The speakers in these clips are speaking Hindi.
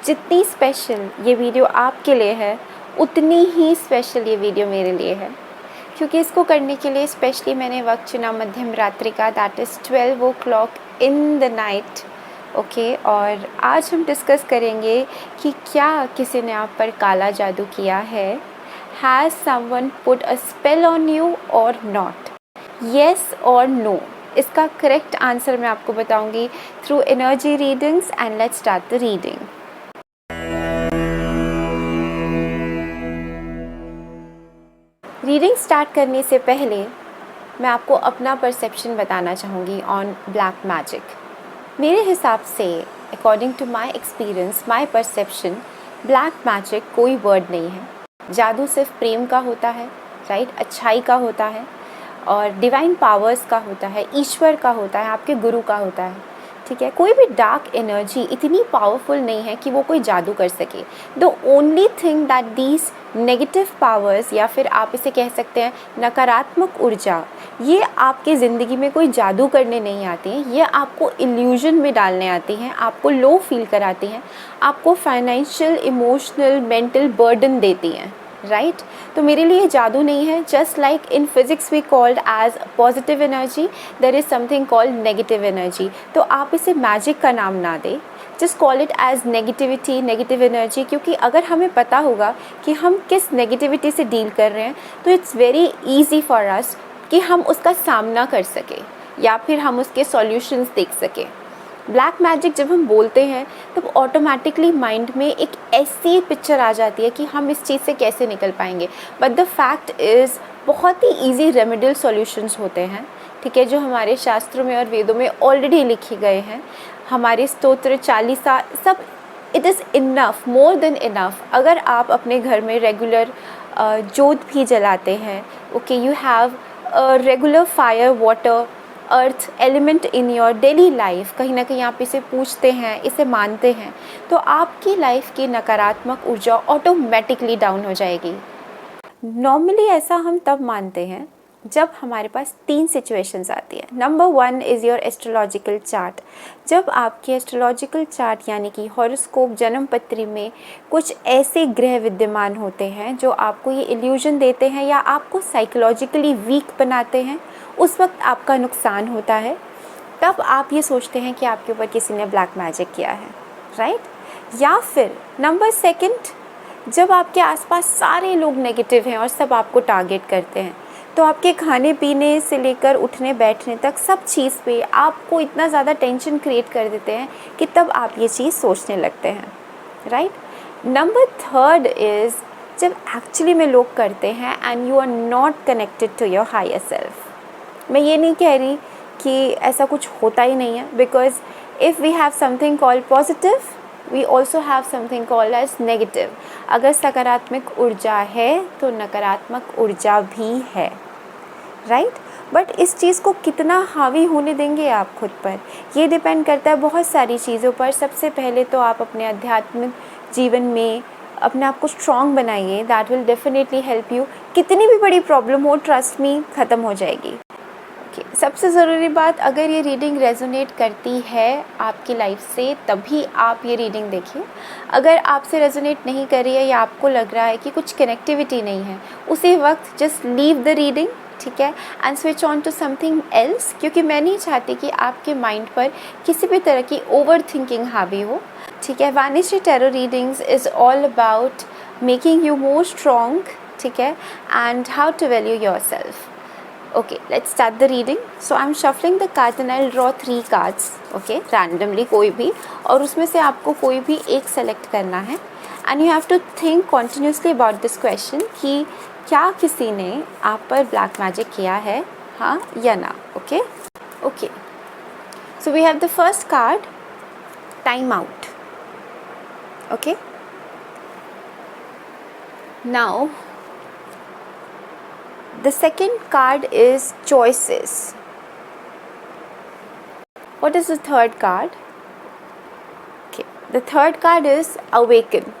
जितनी स्पेशल ये वीडियो आपके लिए है उतनी ही स्पेशल ये वीडियो मेरे लिए है, क्योंकि इसको करने के लिए स्पेशली मैंने वक्त चुना मध्यम रात्रि का, that is 12 o'clock in the night. Okay, और आज हम डिस्कस करेंगे कि क्या किसी ने आप पर काला जादू किया है। Has someone put a spell on you और नॉट, येस और नो। इसका करेक्ट आंसर मैं आपको बताऊंगी through energy readings. And let's start the reading. Reading start करने से पहले मैं आपको अपना परसेप्शन बताना चाहूँगी ऑन ब्लैक मैजिक। मेरे हिसाब से, according to my experience, my perception, black magic कोई वर्ड नहीं है। जादू सिर्फ प्रेम का होता है, राइट, अच्छाई का होता है और डिवाइन पावर्स का होता है, ईश्वर का होता है, आपके गुरु का होता है, ठीक है। कोई भी डार्क एनर्जी इतनी पावरफुल नहीं है कि वो कोई जादू कर सके। The only thing that these negative powers, या फिर आप इसे कह सकते हैं नकारात्मक ऊर्जा, ये आपके ज़िंदगी में कोई जादू करने नहीं आती हैं। ये आपको इल्यूजन में डालने आती हैं, आपको लो फील कराती हैं, आपको फाइनेंशियल, इमोशनल, मेंटल बर्डन देती हैं, राइट। तो मेरे लिए जादू नहीं है। Just like in physics we called as positive energy, there is something called negative energy. तो आप इसे मैजिक का नाम ना दें, just call it as negativity, negative energy. क्योंकि अगर हमें पता होगा कि हम किस नेगेटिविटी से डील कर रहे हैं तो it's very easy for us कि हम उसका सामना कर सकें या फिर हम उसके सॉल्यूशंस देख सकें। ब्लैक मैजिक जब हम बोलते हैं तब ऑटोमेटिकली माइंड में एक ऐसी पिक्चर आ जाती है कि हम इस चीज़ से कैसे निकल पाएंगे। बट द फैक्ट इज़ बहुत ही ईजी रेमेडियल सॉल्यूशंस होते हैं, ठीक है, जो हमारे शास्त्रों में और वेदों में ऑलरेडी लिखे गए हैं। हमारे स्तोत्र, चालीसा, सब it is enough, more than enough. अगर आप अपने घर में रेगुलर जोत भी जलाते हैं, okay, you have regular fire, water, earth element in your daily life, कहीं ना कहीं आप इसे पूजते हैं, इसे मानते हैं, तो आपकी लाइफ की नकारात्मक ऊर्जा ऑटोमेटिकली डाउन हो जाएगी। नॉर्मली ऐसा हम तब मानते हैं जब हमारे पास 3 सिचुएशंस आती है। Number 1 is your astrological chart. जब आपके एस्ट्रोलॉजिकल चार्ट यानी कि हॉरोस्कोप, जन्म पत्री में कुछ ऐसे ग्रह विद्यमान होते हैं जो आपको ये इल्यूजन देते हैं या आपको साइकोलॉजिकली वीक बनाते हैं, उस वक्त आपका नुकसान होता है। तब आप ये सोचते हैं कि आपके ऊपर किसी ने ब्लैक मैजिक किया है, राइट। या फिर नंबर 2, जब आपके आसपास सारे लोग नेगेटिव हैं और सब आपको टारगेट करते हैं, तो आपके खाने पीने से लेकर उठने बैठने तक सब चीज़ पे आपको इतना ज़्यादा टेंशन क्रिएट कर देते हैं कि तब आप ये चीज़ सोचने लगते हैं, राइट। नंबर 3 इज़ जब एक्चुअली में लोग करते हैं and you are not connected to your higher self. मैं ये नहीं कह रही कि ऐसा कुछ होता ही नहीं है, because if we have something called positive, we also have something called as negative. अगर सकारात्मक ऊर्जा है तो नकारात्मक ऊर्जा भी है, राइट। बट इस चीज़ को कितना हावी होने देंगे आप खुद पर, ये डिपेंड करता है बहुत सारी चीज़ों पर। सबसे पहले तो आप अपने आध्यात्मिक जीवन में अपने आप को स्ट्रॉन्ग बनाइए, that will definitely help you. कितनी भी बड़ी प्रॉब्लम हो, ट्रस्ट मी, ख़त्म हो जाएगी। सबसे ज़रूरी बात, अगर ये रीडिंग रेजोनेट करती है आपकी लाइफ से तभी आप ये रीडिंग देखिए। अगर आपसे रेजोनेट नहीं कर रही है या आपको लग रहा है कि कुछ कनेक्टिविटी नहीं है, उसी वक्त जस्ट लीव द रीडिंग, ठीक है, and switch on to something else. क्योंकि मैं नहीं चाहती कि आपके माइंड पर किसी भी तरह की ओवर थिंकिंग हावी हो, ठीक है। Vanishi tarot readings is all about making you more strong, ठीक है, and how to value yourself. Okay, let's start the reading. So I'm shuffling the cards and I'll draw 3 cards, okay, randomly कोई भी, और उसमें से आपको कोई भी एक सेलेक्ट करना है and you have to think continuously about this question कि क्या किसी ने आप पर ब्लैक मैजिक किया है, हाँ या ना। okay, okay. So we have the first card, time out. Okay. Now the second card is choices. What is the third card? Okay, the third card is awaken.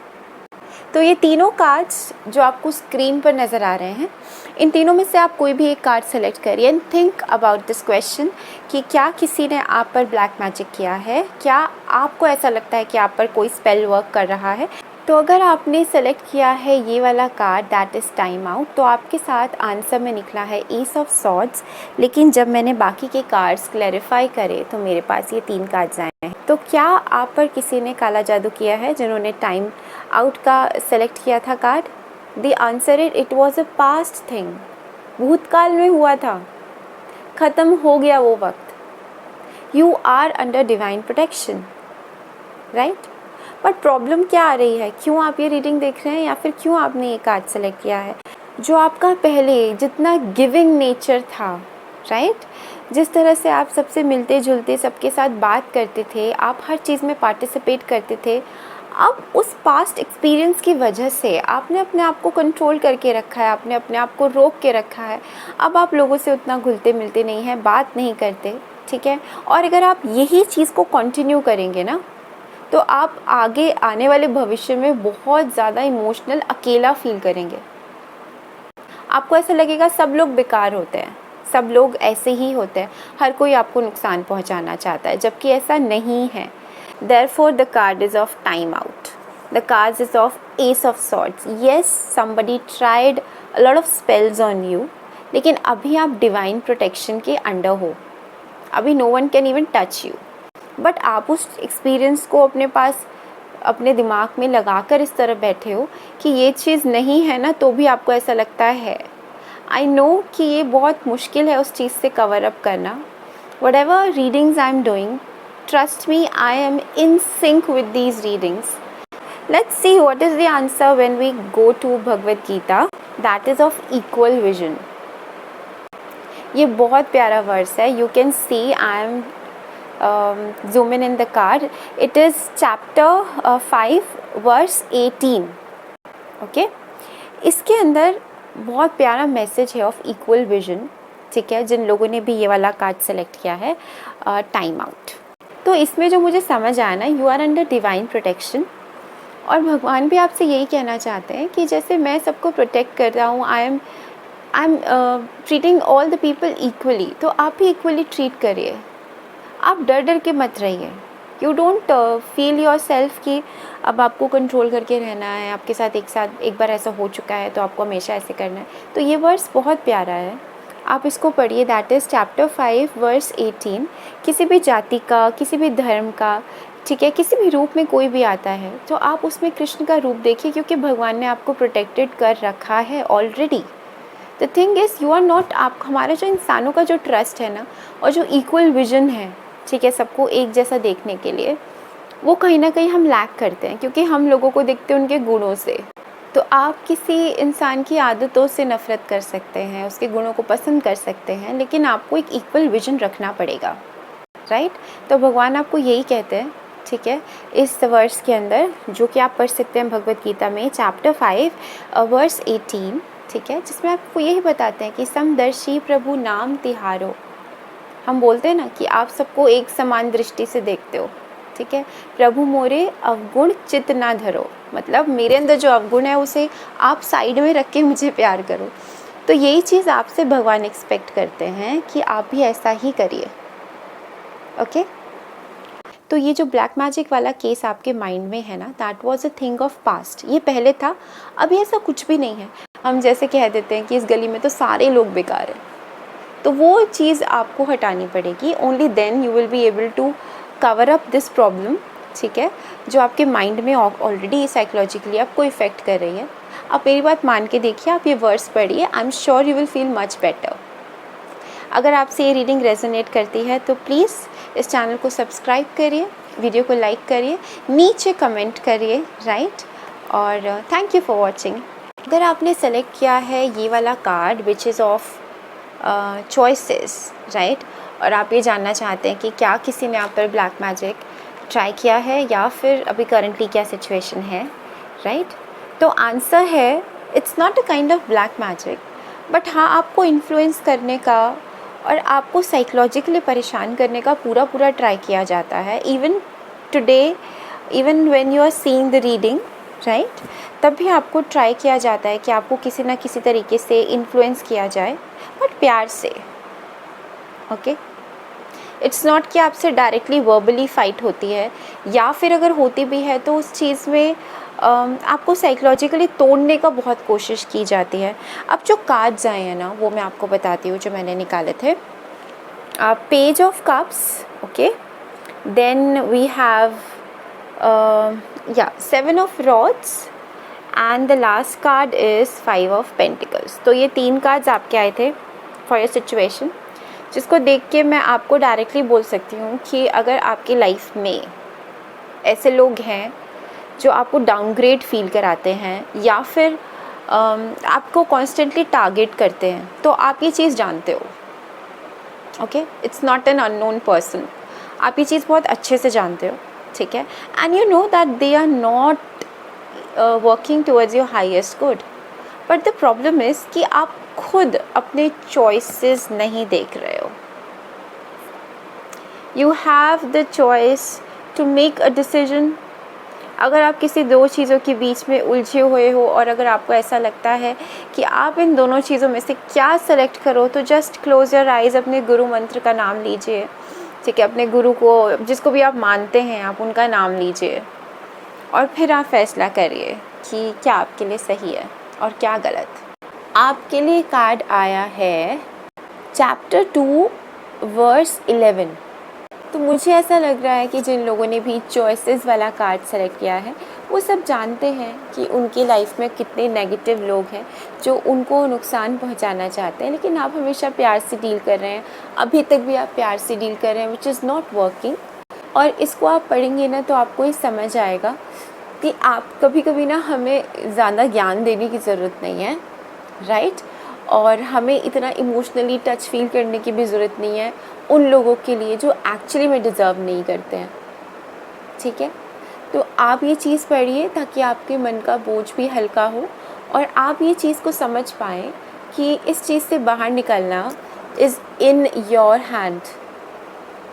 तो ये तीनों कार्ड्स जो आपको स्क्रीन पर नज़र आ रहे हैं, इन तीनों में से आप कोई भी एक कार्ड सेलेक्ट करिए and think about this question कि क्या किसी ने आप पर ब्लैक मैजिक किया है, क्या आपको ऐसा लगता है कि आप पर कोई स्पेल वर्क कर रहा है। तो अगर आपने सेलेक्ट किया है ये वाला card that is time out, तो आपके साथ आंसर में निकला है एस ऑफ सॉर्ड्स। लेकिन जब मैंने बाकी के कार्ड्स क्लैरिफाई करे तो मेरे पास ये 3 कार्ड्स आए हैं। तो क्या आप पर किसी ने काला जादू किया है जिन्होंने टाइम आउट का सेलेक्ट किया था card? The answer it was a past thing, भूतकाल में हुआ था, ख़त्म हो गया वो वक्त। You are under divine protection, right. But problem क्या आ रही है, क्यों आप ये रीडिंग देख रहे हैं या फिर क्यों आपने ये कार्ड सेलेक्ट किया है? जो आपका पहले जितना गिविंग नेचर था, राइट, जिस तरह से आप सबसे मिलते जुलते, सबके साथ बात करते थे, आप हर चीज़ में पार्टिसिपेट करते थे, अब उस पास्ट एक्सपीरियंस की वजह से आपने अपने आप को कंट्रोल करके रखा है, आपने अपने आप को रोक के रखा है। अब आप लोगों से उतना घुलते मिलते नहीं हैं, बात नहीं करते, ठीक है। और अगर आप यही चीज़ को कंटिन्यू करेंगे ना, तो आप आगे आने वाले भविष्य में बहुत ज़्यादा इमोशनल अकेला फील करेंगे। आपको ऐसा लगेगा सब लोग बेकार होते हैं, सब लोग ऐसे ही होते हैं, हर कोई आपको नुकसान पहुंचाना चाहता है, जबकि ऐसा नहीं है। Therefore the card is of time out. The card is of Ace of Swords. Yes, somebody tried a lot of spells on you, लेकिन अभी आप डिवाइन प्रोटेक्शन के अंडर हो, अभी no one can even touch you. But आप उस एक्सपीरियंस को अपने पास, अपने दिमाग में लगा कर इस तरह बैठे हो कि ये चीज़ नहीं है ना, तो भी आपको ऐसा लगता है। आई नो कि ये बहुत मुश्किल है उस चीज़ से कवर अप करना। Whatever readings I am doing, trust me, I am in sync with these readings. Let's see what is the answer when we go to Bhagavad Gita, that is of equal vision. ये बहुत प्यारा वर्स है। You can see I am zoom in the card. It is chapter 5 verse 18. Okay, इसके अंदर बहुत प्यारा मैसेज है ऑफ इक्वल विजन, ठीक है, जिन लोगों ने भी ये वाला कार्ड सेलेक्ट किया है टाइम आउट। तो इसमें जो मुझे समझ आया ना, you are under divine protection, और भगवान भी आपसे यही कहना चाहते हैं कि जैसे मैं सबको प्रोटेक्ट कर रहा हूँ, I am treating all the people equally, तो आप भी इक्वली ट्रीट करिए। आप डर डर के मत रहिए। You don't feel your self कि अब आपको कंट्रोल करके रहना है, आपके साथ एक बार ऐसा हो चुका है तो आपको हमेशा ऐसे करना है। तो ये वर्स बहुत प्यारा है, आप इसको पढ़िए। That is chapter 5 verse 18। किसी भी जाति का, किसी भी धर्म का, ठीक है, किसी भी रूप में कोई भी आता है तो आप उसमें कृष्ण का रूप देखिए, क्योंकि भगवान ने आपको प्रोटेक्टेड कर रखा है already. The thing is you are not, आप, हमारा जो इंसानों का जो ट्रस्ट है ना, और जो इक्वल विजन है, ठीक है, सबको एक जैसा देखने के लिए, वो कहीं ना कहीं हम लैक करते हैं, क्योंकि हम लोगों को देखते हैं उनके गुणों से। तो आप किसी इंसान की आदतों से नफ़रत कर सकते हैं, उसके गुणों को पसंद कर सकते हैं, लेकिन आपको एक इक्वल विजन रखना पड़ेगा, राइट। तो भगवान आपको यही कहते हैं, ठीक है, इस वर्स के अंदर, जो कि आप पढ़ सकते हैं भगवद गीता में चैप्टर 5 वर्स 18, ठीक है, जिसमें आपको यही बताते हैं कि समदर्शी प्रभु नाम तिहारो। हम बोलते हैं ना कि आप सबको एक समान दृष्टि से देखते हो, ठीक है। प्रभु मोरे अवगुण चित ना धरो, मतलब मेरे अंदर जो अवगुण है उसे आप साइड में रख के मुझे प्यार करो। तो यही चीज़ आपसे भगवान एक्सपेक्ट करते हैं कि आप भी ऐसा ही करिए, ओके। तो ये जो ब्लैक मैजिक वाला केस आपके माइंड में है ना, that was a thing of past. ये पहले था, अभी ऐसा कुछ भी नहीं है। हम जैसे कह देते हैं कि इस गली में तो सारे लोग बेकार हैं, तो वो चीज़ आपको हटानी पड़ेगी। Only then you will be able to cover up this problem, ठीक है, जो आपके माइंड में ऑलरेडी साइकोलॉजिकली आपको इफ़ेक्ट कर रही है। आप मेरी बात मान के देखिए, आप ये वर्ड्स पढ़िए, I am sure you will feel much better. अगर आपसे ये रीडिंग रेजोनेट करती है तो प्लीज़ इस चैनल को सब्सक्राइब करिए, वीडियो को लाइक करिए, नीचे कमेंट करिए, राइट। और थैंक यू फॉर वॉचिंग। अगर आपने सेलेक्ट किया है ये वाला card which is of choices, right, और आप ये जानना चाहते हैं कि क्या किसी ने आप पर ब्लैक मैजिक ट्राई किया है या फिर अभी करंटली क्या सिचुएशन है, राइट, तो आंसर है it's not a kind of black magic, but हाँ, आपको इन्फ्लुएंस करने का और आपको साइकोलॉजिकली परेशान करने का पूरा ट्राई किया जाता है। Even today, even when you are seeing the reading, right? तब भी आपको ट्राई किया जाता है कि आपको किसी ना किसी तरीके से इन्फ्लुएंस किया जाए, बट प्यार से। ओके, इट्स नॉट कि आपसे डायरेक्टली वर्बली फाइट होती है, या फिर अगर होती भी है तो उस चीज़ में आपको साइकोलॉजिकली तोड़ने का बहुत कोशिश की जाती है। अब जो कार्ड्स आए हैं ना, वो मैं आपको बताती हूँ जो मैंने निकाले थे। Page of cups, okay, then we have seven of rods and the last card is five of pentacles. तो ये 3 कार्ड्स आपके आए थे फॉर योर सिचुएशन, जिसको देख के मैं आपको डायरेक्टली बोल सकती हूँ कि अगर आपकी लाइफ में ऐसे लोग हैं जो आपको डाउनग्रेड फील कराते हैं या फिर आपको कॉन्स्टेंटली टारगेट करते हैं, तो आप ये चीज़ जानते हो। Okay, it's not an unknown person, आप ये चीज़ बहुत अच्छे से जानते हो, ठीक है। And you know that they are not working towards your highest good, but the problem is कि आप खुद अपने चॉइसेस नहीं देख रहे हो। You have the choice to make a decision. अगर आप किसी 2 चीज़ों के बीच में उलझे हुए हो और अगर आपको ऐसा लगता है कि आप इन दोनों चीज़ों में से क्या सेलेक्ट करो, तो जस्ट क्लोज योर आइज़, अपने गुरु मंत्र का नाम लीजिए, ठीक है, अपने गुरु को, जिसको भी आप मानते हैं, आप उनका नाम लीजिए और फिर आप फैसला करिए कि क्या आपके लिए सही है और क्या गलत। आपके लिए कार्ड आया है चैप्टर 2 वर्स 11। तो मुझे ऐसा लग रहा है कि जिन लोगों ने भी चॉइसेस वाला कार्ड सेलेक्ट किया है, वो सब जानते हैं कि उनकी लाइफ में कितने नेगेटिव लोग हैं जो उनको नुकसान पहुंचाना चाहते हैं, लेकिन आप हमेशा प्यार से डील कर रहे हैं। अभी तक भी आप प्यार से डील कर रहे हैं, विच इज़ नॉट वर्किंग। और इसको आप पढ़ेंगे ना तो आपको ये समझ आएगा कि आप कभी कभी ना, हमें ज़्यादा ज्ञान देने की ज़रूरत नहीं है, राइट? और हमें इतना इमोशनली टच फील करने की भी ज़रूरत नहीं है उन लोगों के लिए जो एक्चुअली में डिज़र्व नहीं करते हैं, ठीक है। तो आप ये चीज़ पढ़िए ताकि आपके मन का बोझ भी हल्का हो और आप ये चीज़ को समझ पाएँ कि इस चीज़ से बाहर निकलना इज़ इन योर हैंड।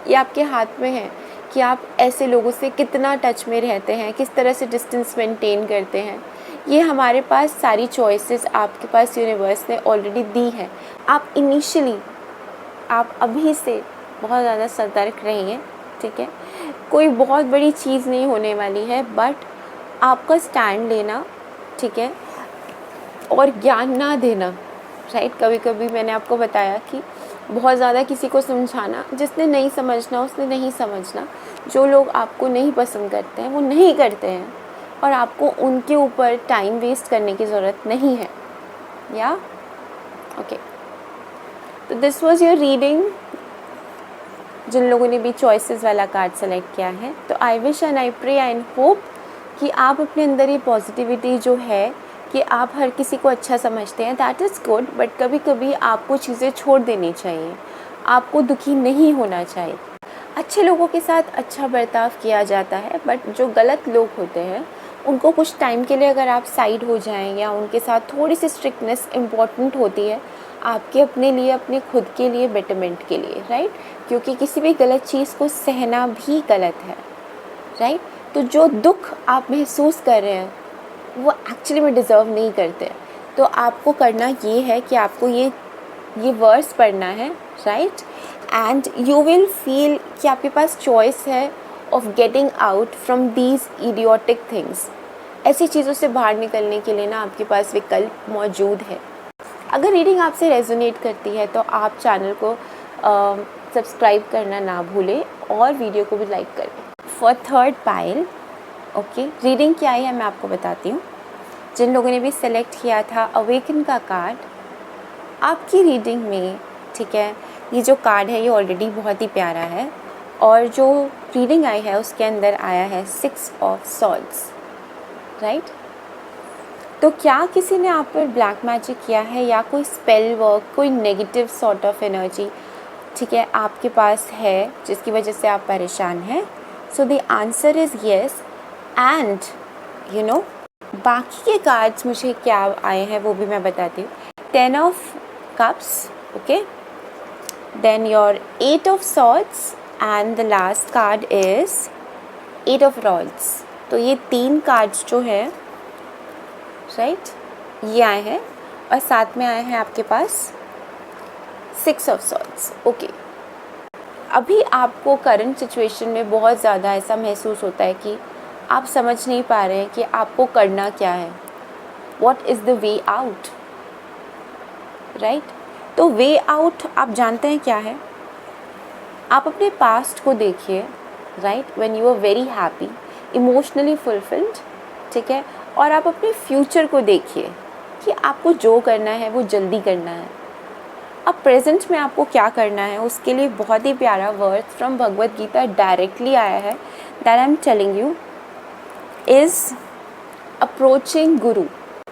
ये आपके हाथ में है कि आप ऐसे लोगों से कितना टच में रहते हैं, किस तरह से डिस्टेंस मेंटेन करते हैं। ये हमारे पास सारी चॉइसेस आपके पास यूनिवर्स ने ऑलरेडी दी है। आप इनिशियली, आप अभी से बहुत ज़्यादा सतर्क रहिए, ठीक है। कोई बहुत बड़ी चीज़ नहीं होने वाली है, बट आपका स्टैंड लेना, ठीक है, और ज्ञान ना देना, राइट। कभी कभी मैंने आपको बताया कि बहुत ज़्यादा किसी को समझाना, जिसने नहीं समझना उसने नहीं समझना। जो लोग आपको नहीं पसंद करते हैं वो नहीं करते हैं और आपको उनके ऊपर टाइम वेस्ट करने की ज़रूरत नहीं है, या ओके। तो दिस वाज योर रीडिंग, जिन लोगों ने भी चॉइसेस वाला कार्ड सेलेक्ट किया है। तो I wish and I pray and hope कि आप अपने अंदर ये पॉजिटिविटी जो है कि आप हर किसी को अच्छा समझते हैं, दैट इज़ गुड, बट कभी कभी आपको चीज़ें छोड़ देनी चाहिए, आपको दुखी नहीं होना चाहिए। अच्छे लोगों के साथ अच्छा बर्ताव किया जाता है, बट जो गलत लोग होते हैं उनको कुछ टाइम के लिए अगर आप साइड हो जाएं या उनके साथ थोड़ी सी स्ट्रिक्टनेस इम्पॉर्टेंट होती है आपके अपने लिए, अपने खुद के लिए, बेटरमेंट के लिए, राइट। क्योंकि किसी भी गलत चीज़ को सहना भी गलत है, राइट। तो जो दुख आप महसूस कर रहे हैं वो एक्चुअली में डिज़र्व नहीं करते। तो आपको करना ये है कि आपको ये वर्स पढ़ना है, right, and you will feel कि आपके पास चॉइस है of getting out from these idiotic things. ऐसी चीज़ों से बाहर निकलने के लिए ना आपके पास विकल्प मौजूद है। अगर रीडिंग आपसे रेजोनेट करती है तो आप चैनल को सब्सक्राइब करना ना भूलें और वीडियो को भी लाइक करें। For third pile, okay, reading क्या है मैं आपको बताती हूँ। जिन लोगों ने भी सेलेक्ट किया था अवेकन का कार्ड, आपकी रीडिंग में, ठीक है, ये जो कार्ड है ये ऑलरेडी बहुत ही प्यारा है और जो रीडिंग आई है उसके अंदर आया है 6 ऑफ सॉर्ड्स, राइट। तो क्या किसी ने आप पर ब्लैक मैजिक किया है या कोई स्पेल वर्क, कोई नेगेटिव सॉर्ट ऑफ एनर्जी, ठीक है, आपके पास है जिसकी वजह से आप परेशान हैं? So the answer is yes. And you no बाकी के कार्ड्स मुझे क्या आए हैं वो भी मैं बताती हूँ। 10 of cups, okay, then your 8 of swords and the last card is 8 of rods. तो ये 3 कार्ड्स जो हैं राइट, ये आए हैं और साथ में आए हैं आपके पास 6 ऑफ सॉर्ड्स। ओके, अभी आपको करंट सिचुएशन में बहुत ज़्यादा ऐसा महसूस होता है कि आप समझ नहीं पा रहे हैं कि आपको करना क्या है, what is the way out, right. तो वे आउट आप जानते हैं क्या है? आप अपने पास्ट को देखिए, right, when you are very happy, emotionally fulfilled, ठीक है, और आप अपने फ्यूचर को देखिए कि आपको जो करना है वो जल्दी करना है। अब प्रेजेंट में आपको क्या करना है, उसके लिए बहुत ही प्यारा word from Bhagavad Gita directly आया है, that I am telling you is approaching guru.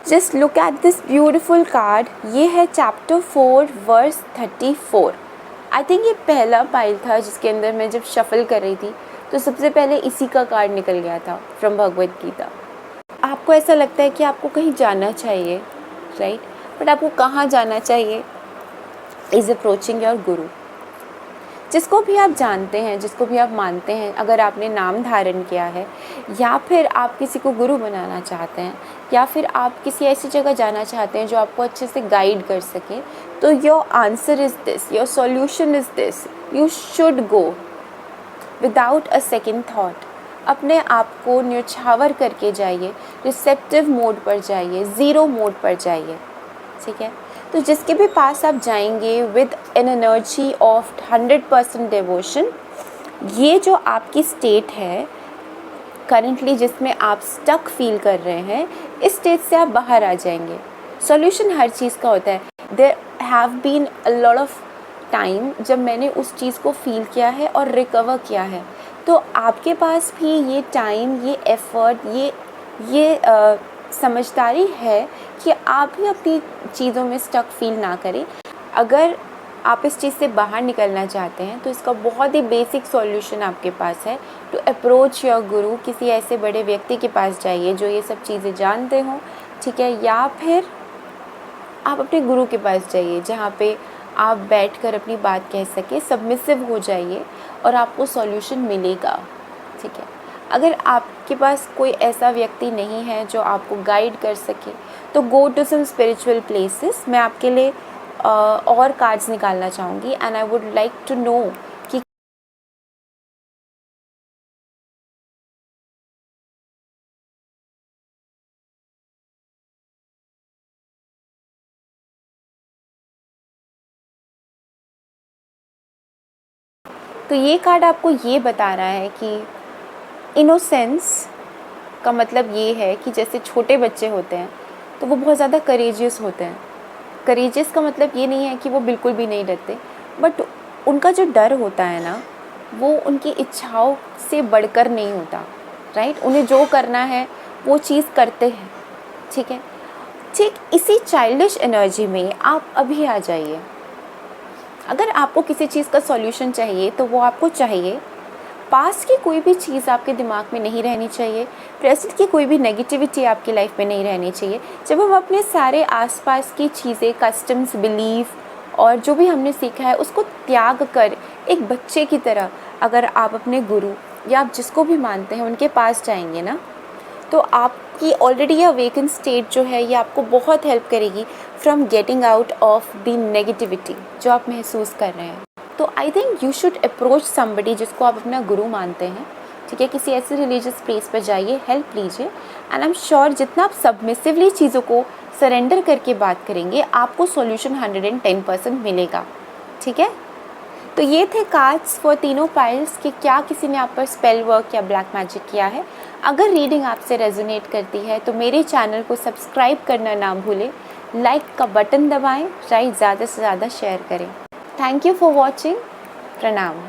Just look at this beautiful card. ये है चैप्टर 4 वर्स 34। आई थिंक ये पहला पाइल था जिसके अंदर मैं जब शफल कर रही थी तो सबसे पहले इसी का कार्ड निकल गया था फ्रॉम भगवद गीता। आपको ऐसा लगता है कि आपको कहीं जाना चाहिए, राइट, बट आपको कहाँ जाना चाहिए? इज़ अप्रोचिंग योर गुरु। जिसको भी आप जानते हैं, जिसको भी आप मानते हैं, अगर आपने नाम धारण किया है या फिर आप किसी को गुरु बनाना चाहते हैं या फिर आप किसी ऐसी जगह जाना चाहते हैं जो आपको अच्छे से गाइड कर सके, तो your answer is this, your solution is this, you should go without a second thought. अपने आप को न्यौछावर करके जाइए, रिसेप्टिव मोड पर जाइए, ज़ीरो मोड पर जाइए, ठीक है। तो जिसके भी पास आप जाएंगे with an energy of 100% devotion, ये जो आपकी स्टेट है करंटली जिसमें आप स्टक फील कर रहे हैं, इस स्टेट से आप बाहर आ जाएंगे। सॉल्यूशन हर चीज़ का होता है। There have been a lot of time जब मैंने उस चीज़ को फील किया है और रिकवर किया है, तो आपके पास भी ये टाइम, ये एफर्ट, ये समझदारी है कि आप भी अपनी चीज़ों में स्टक फील ना करें। अगर आप इस चीज़ से बाहर निकलना चाहते हैं तो इसका बहुत ही बेसिक सॉल्यूशन आपके पास है, टू अप्रोच योर गुरु। किसी ऐसे बड़े व्यक्ति के पास जाइए जो ये सब चीज़ें जानते हों, ठीक है, या फिर आप अपने गुरु के पास जाइए जहाँ पे आप बैठकर अपनी बात कह सके, सबमिसिव हो जाइए और आपको सॉल्यूशन मिलेगा, ठीक है। अगर आपके पास कोई ऐसा व्यक्ति नहीं है जो आपको गाइड कर सके, तो go to some spiritual places. मैं आपके लिए और कार्ड्स निकालना चाहूँगी and I would like to know कि तो ये कार्ड आपको ये बता रहा है कि इनोसेंस का मतलब ये है कि जैसे छोटे बच्चे होते हैं तो वो बहुत ज़्यादा करेजियस होते हैं। करेजियस का मतलब ये नहीं है कि वो बिल्कुल भी नहीं डरते, बट उनका जो डर होता है ना, वो उनकी इच्छाओं से बढ़कर नहीं होता, राइट। उन्हें जो करना है वो चीज़ करते हैं, ठीक है। ठीक इसी चाइल्डिश एनर्जी में आप अभी आ जाइए। अगर आपको किसी चीज़ का सॉल्यूशन चाहिए तो वो आपको चाहिए। पास्ट की कोई भी चीज़ आपके दिमाग में नहीं रहनी चाहिए, प्रेजेंट की कोई भी नेगेटिविटी आपकी लाइफ में नहीं रहनी चाहिए। जब हम अपने सारे आसपास की चीज़ें, कस्टम्स, बिलीफ और जो भी हमने सीखा है उसको त्याग कर एक बच्चे की तरह अगर आप अपने गुरु या आप जिसको भी मानते हैं उनके पास जाएंगे ना, तो आपकी ऑलरेडी ये अवेकन स्टेट जो है ये आपको बहुत हेल्प करेगी from getting out of the negativity जो आप महसूस कर रहे हैं। तो I think you should approach somebody जिसको आप अपना गुरु मानते हैं, ठीक है। किसी ऐसे रिलीजियस प्लेस पर जाइए, हेल्प लीजिए एंड आई एम श्योर जितना आप सबमिसिवली चीज़ों को सरेंडर करके बात करेंगे आपको सॉल्यूशन 110% मिलेगा, ठीक है। तो ये थे कार्ड्स फॉर तीनों पाइल्स कि क्या किसी ने आप पर स्पेल वर्क या ब्लैक मैजिक किया है। अगर रीडिंग आपसे रेजोनेट करती है तो मेरे चैनल को सब्सक्राइब करना ना भूलें, लाइक का बटन दबाएं, राइट, ज़्यादा से ज़्यादा शेयर करें। Thank you for watching. प्रणाम।